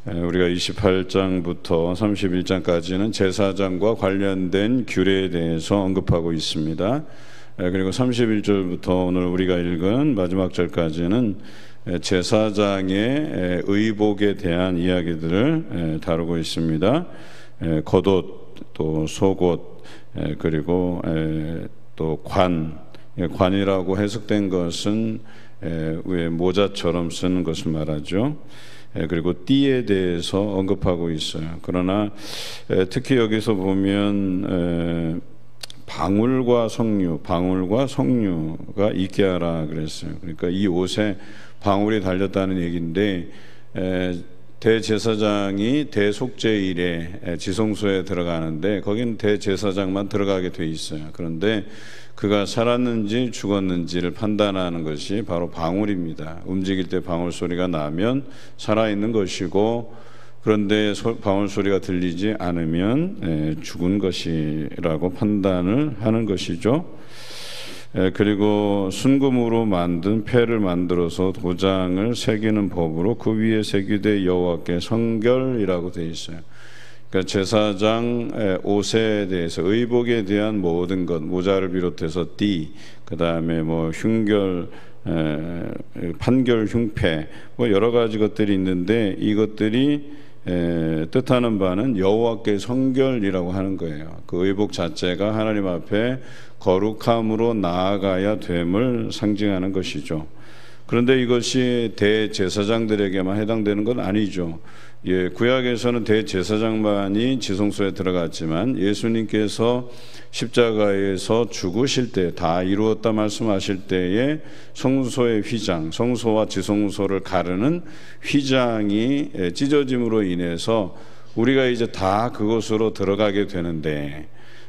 우리가 28장부터 31장까지는 제사장과 관련된 규례에 대해서 언급하고 있습니다. 그리고 31절부터 오늘 우리가 읽은 마지막 절까지는 제사장의 의복에 대한 이야기들을 다루고 있습니다. 겉옷, 또 속옷, 그리고 또 관이라고 해석된 것은 왜 모자처럼 쓰는 것을 말하죠. 그리고 띠에 대해서 언급하고 있어요. 그러나 특히 여기서 보면 방울과 석류가 있게 하라 그랬어요. 그러니까 이 옷에 방울이 달렸다는 얘기인데, 대제사장이 대속죄일에 지성소에 들어가는데 거기는 대제사장만 들어가게 돼 있어요. 그런데 그가 살았는지 죽었는지를 판단하는 것이 바로 방울입니다. 움직일 때 방울 소리가 나면 살아있는 것이고, 그런데 방울 소리가 들리지 않으면 죽은 것이라고 판단을 하는 것이죠. 그리고 순금으로 만든 패를 만들어서 도장을 새기는 법으로 그 위에 새기되 여호와께 성결이라고 되어 있어요. 그러니까 제사장 옷에 대해서, 의복에 대한 모든 것, 모자를 비롯해서 띠, 그 다음에 판결 흉패, 여러 가지 것들이 있는데, 이것들이 뜻하는 바는 여호와께 성결이라고 하는 거예요. 그 의복 자체가 하나님 앞에 거룩함으로 나아가야 됨을 상징하는 것이죠. 그런데 이것이 대제사장들에게만 해당되는 건 아니죠. 구약에서는 대제사장만이 지성소에 들어갔지만 예수님께서 십자가에서 죽으실 때, 다 이루었다 말씀하실 때에 성소의 휘장, 성소와 지성소를 가르는 휘장이 찢어짐으로 인해서 우리가 이제 다 그곳으로 들어가게 되는데,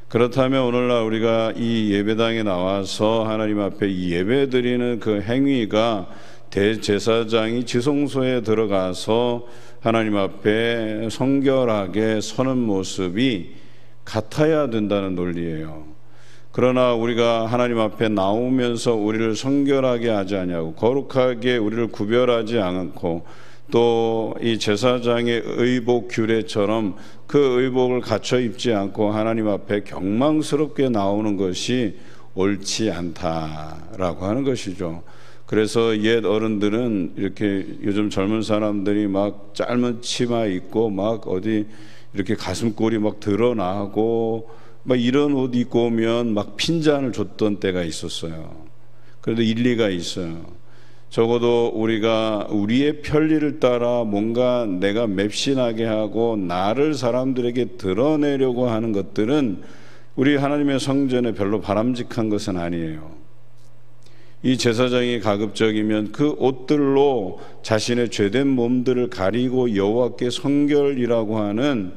그렇다면 오늘날 우리가 이 예배당에 나와서 하나님 앞에 이 예배드리는 그 행위가 대제사장이 지성소에 들어가서 하나님 앞에 성결하게 서는 모습이 같아야 된다는 논리예요. 그러나 우리가 하나님 앞에 나오면서 우리를 성결하게 하지 아니하고 거룩하게 우리를 구별하지 않고, 또 이 제사장의 의복 규례처럼 그 의복을 갖춰 입지 않고 하나님 앞에 경망스럽게 나오는 것이 옳지 않다라고 하는 것이죠. 그래서 옛 어른들은 이렇게, 요즘 젊은 사람들이 막 짧은 치마 입고 막 어디 이렇게 가슴골이 막 드러나고 막 이런 옷 입고 오면 막 핀잔을 줬던 때가 있었어요. 그래도 일리가 있어요. 적어도 우리가 우리의 편리를 따라 뭔가 내가 맵신하게 하고 나를 사람들에게 드러내려고 하는 것들은 우리 하나님의 성전에 별로 바람직한 것은 아니에요. 이 제사장이 가급적이면 그 옷들로 자신의 죄된 몸들을 가리고 여호와께 성결이라고 하는,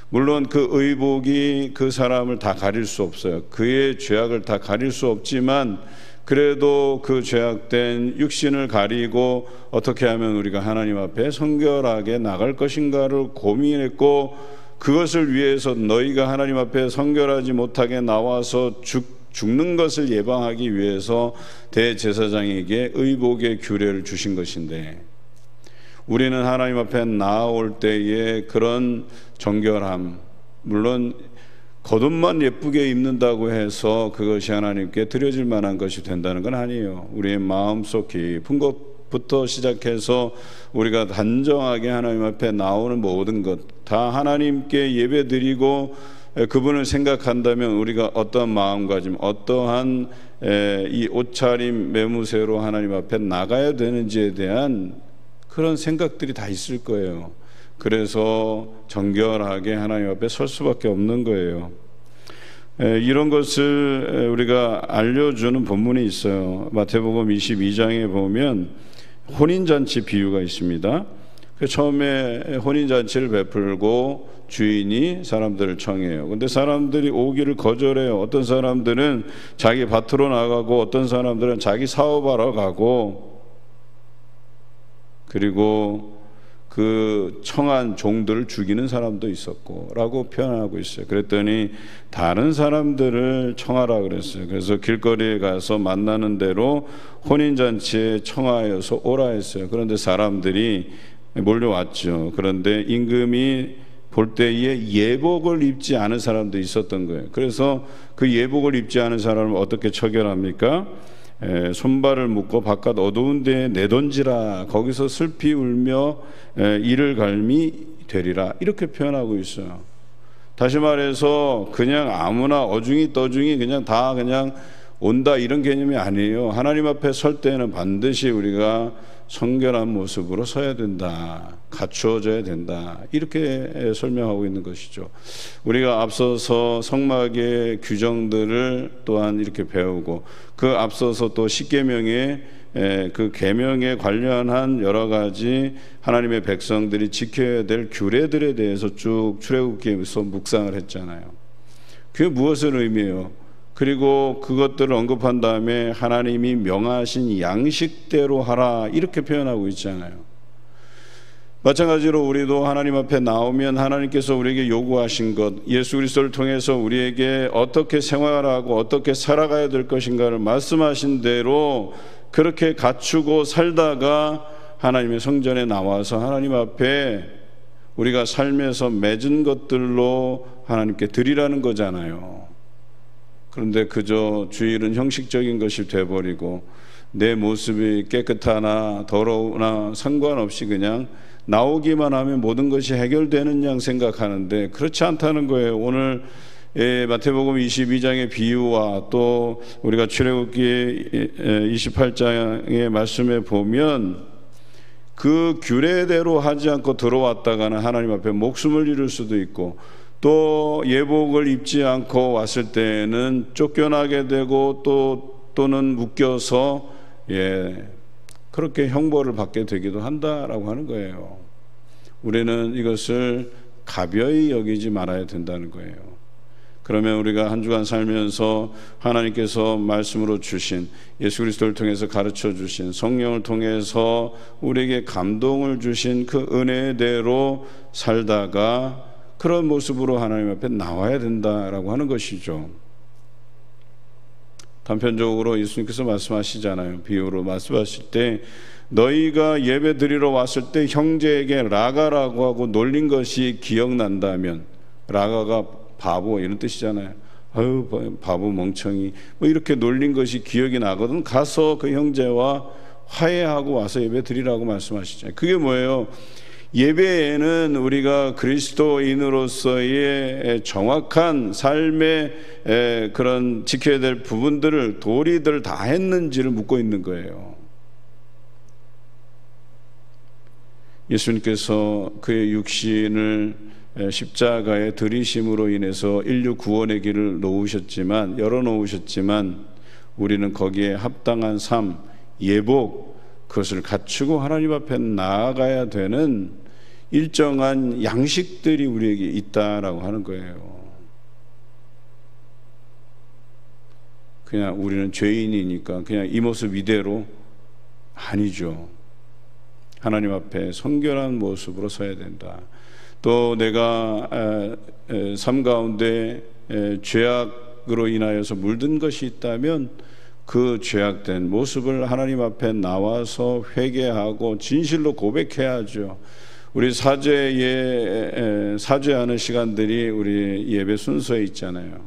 물론 그 의복이 그 사람을 다 가릴 수 없어요. 그의 죄악을 다 가릴 수 없지만 그래도 그 죄악된 육신을 가리고 어떻게 하면 우리가 하나님 앞에 성결하게 나갈 것인가를 고민했고, 그것을 위해서 너희가 하나님 앞에 성결하지 못하게 나와서 죽는 것을 예방하기 위해서 대제사장에게 의복의 규례를 주신 것인데, 우리는 하나님 앞에 나아올 때에 그런 정결함, 물론 겉옷만 예쁘게 입는다고 해서 그것이 하나님께 드려질 만한 것이 된다는 건 아니에요. 우리의 마음속 깊은 것부터 시작해서 우리가 단정하게 하나님 앞에 나오는 모든 것 다 하나님께 예배드리고 그분을 생각한다면 우리가 어떠한 마음가짐, 어떠한 이 옷차림, 매무새로 하나님 앞에 나가야 되는지에 대한 그런 생각들이 다 있을 거예요. 그래서 정결하게 하나님 앞에 설 수밖에 없는 거예요. 이런 것을 우리가 알려주는 본문이 있어요. 마태복음 22장에 보면 혼인잔치 비유가 있습니다. 처음에 혼인잔치를 베풀고 주인이 사람들을 청해요. 근데 사람들이 오기를 거절해요. 어떤 사람들은 자기 밭으로 나가고, 어떤 사람들은 자기 사업하러 가고, 그리고 그 청한 종들을 죽이는 사람도 있었고 라고 표현하고 있어요. 그랬더니 다른 사람들을 청하라 그랬어요. 그래서 길거리에 가서 만나는 대로 혼인잔치에 청하여서 오라 했어요. 그런데 사람들이 몰려왔죠. 그런데 임금이 볼 때에 예복을 입지 않은 사람도 있었던 거예요. 그래서 그 예복을 입지 않은 사람을 어떻게 처결합니까? 손발을 묶고 바깥 어두운 데에 내던지라. 거기서 슬피 울며 이를 갈미 되리라. 이렇게 표현하고 있어요. 다시 말해서 그냥 아무나 어중이 떠중이 그냥 다 그냥 온다 이런 개념이 아니에요. 하나님 앞에 설 때는 반드시 우리가 성결한 모습으로 서야 된다. 갖추어져야 된다. 이렇게 설명하고 있는 것이죠. 우리가 앞서서 성막의 규정들을 또한 이렇게 배우고 그 앞서서 또 십계명의 그 계명에 관련한 여러 가지 하나님의 백성들이 지켜야 될 규례들에 대해서 쭉 출애굽기에서 묵상을 했잖아요. 그게 무엇을 의미해요? 그리고 그것들을 언급한 다음에 하나님이 명하신 양식대로 하라 이렇게 표현하고 있잖아요. 마찬가지로 우리도 하나님 앞에 나오면 하나님께서 우리에게 요구하신 것, 예수 그리스도를 통해서 우리에게 어떻게 생활하고 어떻게 살아가야 될 것인가를 말씀하신 대로 그렇게 갖추고 살다가 하나님의 성전에 나와서 하나님 앞에 우리가 삶에서 맺은 것들로 하나님께 드리라는 거잖아요. 그런데 그저 주일은 형식적인 것이 돼버리고 내 모습이 깨끗하나 더러우나 상관없이 그냥 나오기만 하면 모든 것이 해결되는 양 생각하는데 그렇지 않다는 거예요. 오늘 마태복음 22장의 비유와 또 우리가 출애굽기 28장의 말씀에 보면 그 규례대로 하지 않고 들어왔다가는 하나님 앞에 목숨을 잃을 수도 있고 또 예복을 입지 않고 왔을 때는 쫓겨나게 되고 또는 묶여서 그렇게 형벌을 받게 되기도 한다라고 하는 거예요. 우리는 이것을 가벼이 여기지 말아야 된다는 거예요. 그러면 우리가 한 주간 살면서 하나님께서 말씀으로 주신 예수 그리스도를 통해서 가르쳐 주신 성령을 통해서 우리에게 감동을 주신 그 은혜대로 살다가 그런 모습으로 하나님 앞에 나와야 된다라고 하는 것이죠. 단편적으로 예수님께서 말씀하시잖아요. 비유로 말씀하실 때 너희가 예배 드리러 왔을 때 형제에게 라가라고 하고 놀린 것이 기억난다면, 라가가 바보 이런 뜻이잖아요. 아유 바보 멍청이 뭐 이렇게 놀린 것이 기억이 나거든. 가서 그 형제와 화해하고 와서 예배 드리라고 말씀하시잖아요. 그게 뭐예요? 예배에는 우리가 그리스도인으로서의 정확한 삶의 그런 지켜야 될 부분들을 도리들 다 했는지를 묻고 있는 거예요. 예수님께서 그의 육신을 십자가에 들이심으로 인해서 인류 구원의 길을 놓으셨지만, 열어놓으셨지만 우리는 거기에 합당한 삶, 예복, 그것을 갖추고 하나님 앞에 나아가야 되는 일정한 양식들이 우리에게 있다라고 하는 거예요. 그냥 우리는 죄인이니까 그냥 이 모습 이대로 아니죠. 하나님 앞에 성결한 모습으로 서야 된다. 또 내가 삶 가운데 죄악으로 인하여서 물든 것이 있다면 그 죄악된 모습을 하나님 앞에 나와서 회개하고 진실로 고백해야죠. 우리 사죄하는 시간들이 우리 예배 순서에 있잖아요.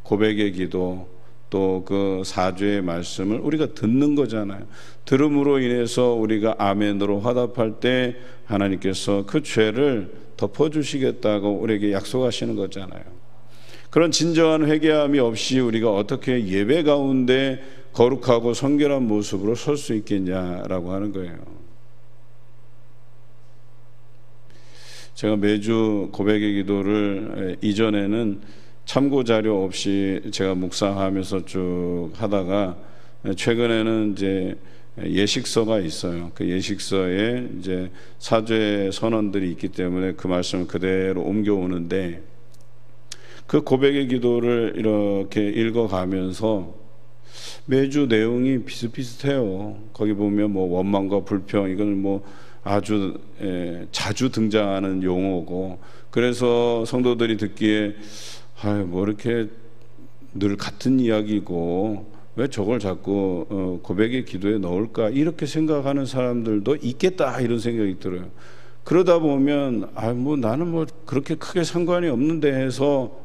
고백의 기도, 또 그 사죄의 말씀을 우리가 듣는 거잖아요. 들음으로 인해서 우리가 아멘으로 화답할 때 하나님께서 그 죄를 덮어주시겠다고 우리에게 약속하시는 거잖아요. 그런 진정한 회개함이 없이 우리가 어떻게 예배 가운데 거룩하고 성결한 모습으로 설 수 있겠냐라고 하는 거예요. 제가 매주 고백의 기도를 이전에는 참고 자료 없이 제가 묵상하면서 쭉 하다가 최근에는 이제 예식서가 있어요. 그 예식서에 이제 사죄 선언들이 있기 때문에 그 말씀을 그대로 옮겨오는데, 그 고백의 기도를 이렇게 읽어가면서 매주 내용이 비슷비슷해요. 거기 보면 뭐 원망과 불평, 이건 뭐 아주 자주 등장하는 용어고, 그래서 성도들이 듣기에 뭐 이렇게 늘 같은 이야기고 왜 저걸 자꾸 고백의 기도에 넣을까 이렇게 생각하는 사람들도 있겠다 이런 생각이 들어요. 그러다 보면 뭐 나는 뭐 그렇게 크게 상관이 없는데 해서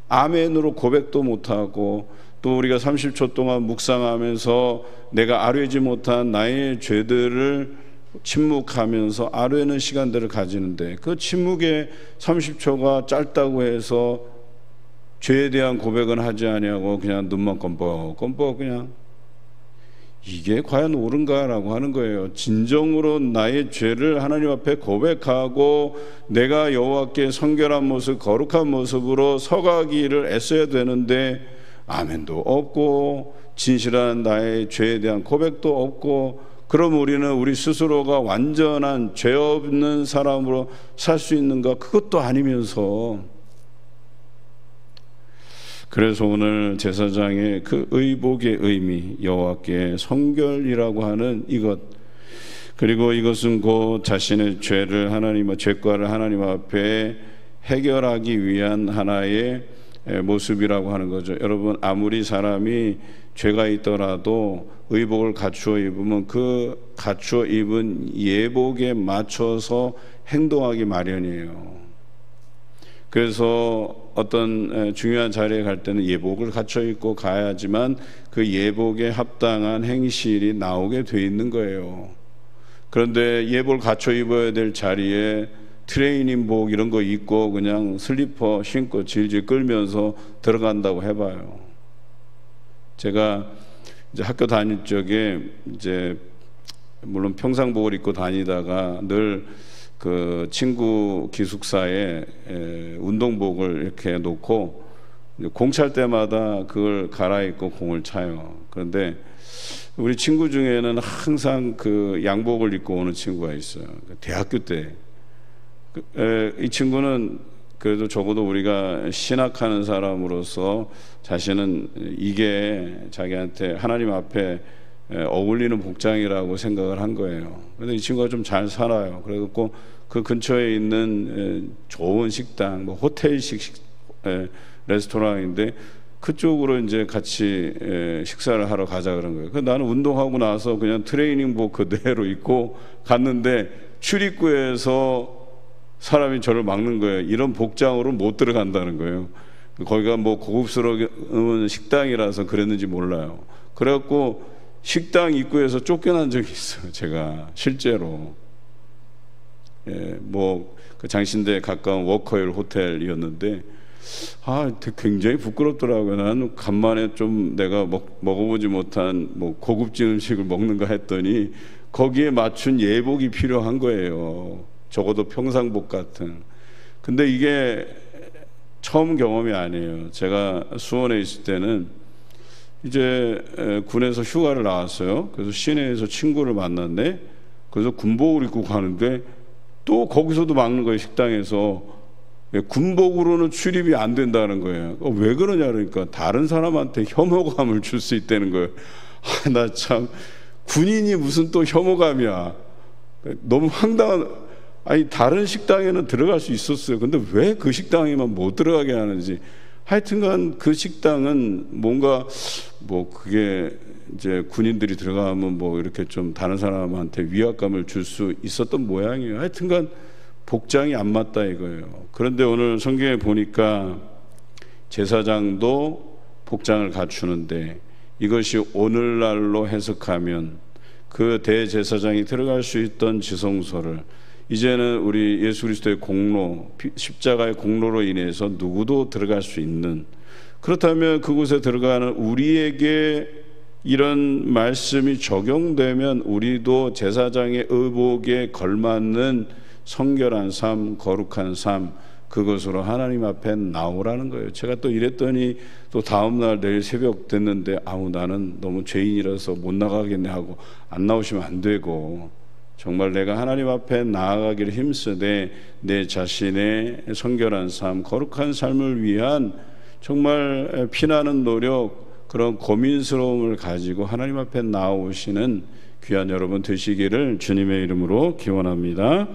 아멘으로 고백도 못하고, 또 우리가 30초 동안 묵상하면서 내가 아뢰지 못한 나의 죄들을 침묵하면서 아뢰는 시간들을 가지는데, 그 침묵의 30초가 짧다고 해서 죄에 대한 고백은 하지 아니하고 그냥 눈만 껌뻑 그냥, 이게 과연 옳은가라고 하는 거예요. 진정으로 나의 죄를 하나님 앞에 고백하고 내가 여호와께 성결한 모습, 거룩한 모습으로 서가기를 애써야 되는데 아멘도 없고 진실한 나의 죄에 대한 고백도 없고, 그럼 우리는 우리 스스로가 완전한 죄 없는 사람으로 살 수 있는가? 그것도 아니면서. 그래서 오늘 제사장의 그 의복의 의미, 여호와께 성결이라고 하는 이것, 그리고 이것은 곧 자신의 죄과를 하나님 앞에 해결하기 위한 하나의 모습이라고 하는 거죠. 여러분, 아무리 사람이 죄가 있더라도 의복을 갖추어 입으면 그 갖추어 입은 예복에 맞춰서 행동하기 마련이에요. 그래서 어떤 중요한 자리에 갈 때는 예복을 갖춰 입고 가야지만 그 예복에 합당한 행실이 나오게 돼 있는 거예요. 그런데 예복을 갖춰 입어야 될 자리에 트레이닝복 이런 거 입고 그냥 슬리퍼 신고 질질 끌면서 들어간다고 해봐요. 제가 이제 학교 다닐 적에 이제 물론 평상복을 입고 다니다가 늘 그 친구 기숙사에 운동복을 이렇게 놓고 공 찰 때마다 그걸 갈아입고 공을 차요. 그런데 우리 친구 중에는 항상 그 양복을 입고 오는 친구가 있어요. 대학교 때. 이 친구는 그래도 적어도 우리가 신학하는 사람으로서 자신은 이게 자기한테 하나님 앞에 어울리는 복장이라고 생각을 한 거예요. 그런데 이 친구가 좀 잘 살아요. 그래갖고 그 근처에 있는 좋은 식당, 뭐 호텔식 레스토랑인데 그쪽으로 이제 같이 식사를 하러 가자 그런 거예요. 그래서 나는 운동하고 나서 그냥 트레이닝복 그대로 입고 갔는데 출입구에서 사람이 저를 막는 거예요. 이런 복장으로 못 들어간다는 거예요. 거기가 뭐 고급스러운 식당이라서 그랬는지 몰라요. 그래갖고 식당 입구에서 쫓겨난 적이 있어요. 제가 실제로. 뭐 그 장신대에 가까운 워커힐 호텔이었는데 굉장히 부끄럽더라고요. 나는 간만에 좀 내가 먹어보지 못한 뭐 고급진 음식을 먹는가 했더니 거기에 맞춘 예복이 필요한 거예요. 적어도 평상복 같은. 근데 이게 처음 경험이 아니에요. 제가 수원에 있을 때는 이제 군에서 휴가를 나왔어요. 그래서 시내에서 친구를 만났네. 그래서 군복을 입고 가는데 또 거기서도 막는 거예요. 식당에서. 군복으로는 출입이 안 된다는 거예요. 왜 그러냐 그러니까 다른 사람한테 혐오감을 줄 수 있다는 거예요. 나 참, 군인이 무슨 또 혐오감이야. 너무 황당한. 아니 다른 식당에는 들어갈 수 있었어요. 근데 왜 그 식당에만 못 들어가게 하는지. 하여튼간 그 식당은 뭔가 뭐 그게 이제 군인들이 들어가면 뭐 이렇게 좀 다른 사람한테 위압감을 줄 수 있었던 모양이에요. 하여튼간 복장이 안 맞다 이거예요. 그런데 오늘 성경에 보니까 제사장도 복장을 갖추는데 이것이 오늘날로 해석하면 그 대제사장이 들어갈 수 있던 지성소를 이제는 우리 예수 그리스도의 공로, 십자가의 공로로 인해서 누구도 들어갈 수 있는, 그렇다면 그곳에 들어가는 우리에게 이런 말씀이 적용되면 우리도 제사장의 의복에 걸맞는 성결한 삶, 거룩한 삶, 그것으로 하나님 앞에 나오라는 거예요. 제가 또 이랬더니 또 다음날 내일 새벽 됐는데 나는 너무 죄인이라서 못 나가겠네 하고 안 나오시면 안 되고, 정말 내가 하나님 앞에 나아가기를 힘쓰되 내 자신의 성결한 삶, 거룩한 삶을 위한 정말 피나는 노력, 그런 고민스러움을 가지고 하나님 앞에 나오시는 귀한 여러분 되시기를 주님의 이름으로 기원합니다.